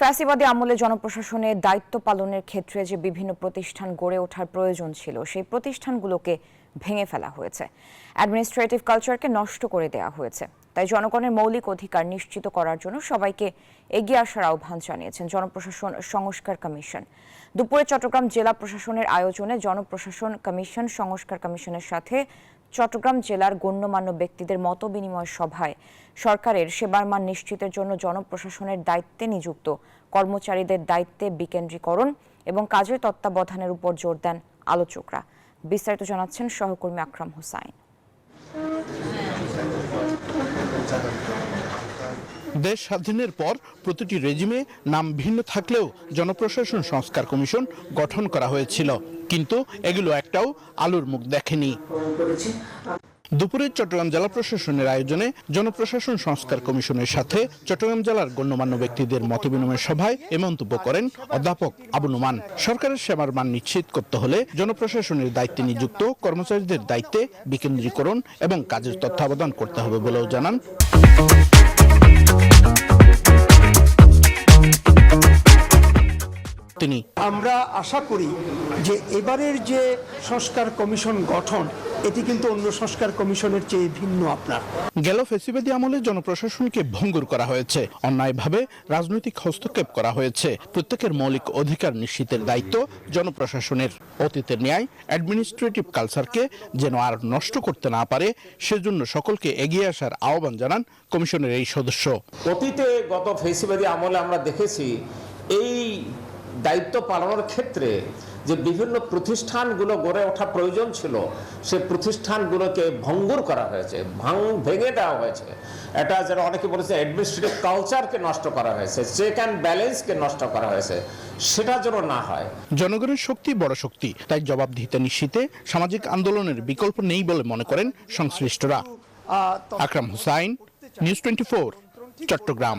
ফ্যাসিবাদী আমলে জনপ্রশাসনে দায়িত্ব পালনের ক্ষেত্রে যে বিভিন্ন প্রতিষ্ঠান গড়ে ওঠার প্রয়োজন ছিল সেই প্রতিষ্ঠানগুলোকে ভেঙে ফেলা হয়েছে। অ্যাডমিনিস্ট্রেটিভ কালচারকে নষ্ট করে দেওয়া হয়েছে। তাই জনগণের মৌলিক অধিকার নিশ্চিত করার জন্য সবাইকে এগিয়ে আসার আহ্বান জানিয়েছেন জনপ্রশাসন সংস্কার কমিশন। দুপুরে চট্টগ্রাম জেলা প্রশাসনের আয়োজনে জনপ্রশাসন কমিশন সংস্কার কমিশনের সাথে চট্টগ্রাম জেলার গণ্যমান্য ব্যক্তিদের মত বিনিময় সভায় সরকারের সেবার মান নিশ্চিতের জন্য জনপ্রশাসনের দায়িত্বে নিযুক্ত কর্মচারীদের দায়িত্বে বিকেন্দ্রীকরণ এবং কাজের তত্ত্বাবধানের উপর জোর দেন আলোচকরা। বিস্তারিত জানাচ্ছেন সহকর্মী আকরাম হোসাইন। দেশ স্বাধীনের পর প্রতিটি রেজিমে নাম ভিন্ন থাকলেও জনপ্রশাসন সংস্কার কমিশন গঠন করা হয়েছিল, কিন্তু এগুলো একটাও আলোর মুখ দেখেনি। দুপুরে চট্টগ্রাম জেলা প্রশাসনের আয়োজনে জনপ্রশাসন সংস্কার কমিশনের সাথে চট্টগ্রাম জেলার গণ্যমান্য ব্যক্তিদের মতবিনিময় সভায় এ মন্তব্য করেন অধ্যাপক আবু নোমান। সরকারের সেবার মান নিশ্চিত করতে হলে জনপ্রশাসনের দায়িত্বে নিযুক্ত কর্মচারীদের দায়িত্বে বিকেন্দ্রীকরণ এবং কাজের তত্ত্বাবধান করতে হবে বলেও জানান। আমরা আশা করি যে এবারের যে সংস্কার কমিশন গঠন এটি কিন্তু অন্য সংস্কার কমিশনের চেয়ে ভিন্ন। গেল ফ্যাসিবাদী আমলে জনপ্রশাসনকে ভঙ্গুর করা হয়েছে, অন্যায়ভাবে রাজনৈতিক হস্তক্ষেপ করা হয়েছে। প্রত্যেকের মৌলিক অধিকার নিশ্চিতের দায়িত্ব জনপ্রশাসনের। অতীতের ন্যায় অ্যাডমিনিস্ট্রেটিভ কালচারকে যেন আর নষ্ট করতে না পারে সেজন্য সকলকে এগিয়ে আসার আহ্বান জানান কমিশনের এই সদস্য। অতীতে গত ফ্যাসিবাদী আমলে আমরা দেখেছি এই দায়িত্ব পালনের ক্ষেত্রে যে বিভিন্ন প্রতিষ্ঠানগুলো গড়ে ওঠা প্রয়োজন ছিল সে প্রতিষ্ঠানগুলোকে ভঙ্গুর করা হয়েছে, ভেঙে দেওয়া হয়েছে। এটা যারা অনেকে বলেছে অ্যাডমিনিস্ট্রেটিভ কালচারকে নষ্ট করা হয়েছে, চেক অ্যান্ড ব্যালেন্সকে নষ্ট করা হয়েছে, সেটা যেন না হয়। জনগণের শক্তি বড় শক্তি, তাই জবাবদিহিতা নিশ্চিতে সামাজিক আন্দোলনের বিকল্প নেই বলে মনে করেন সংশ্লিষ্টরা। আকরাম হোসাইন, নিউজ 24, চট্টগ্রাম।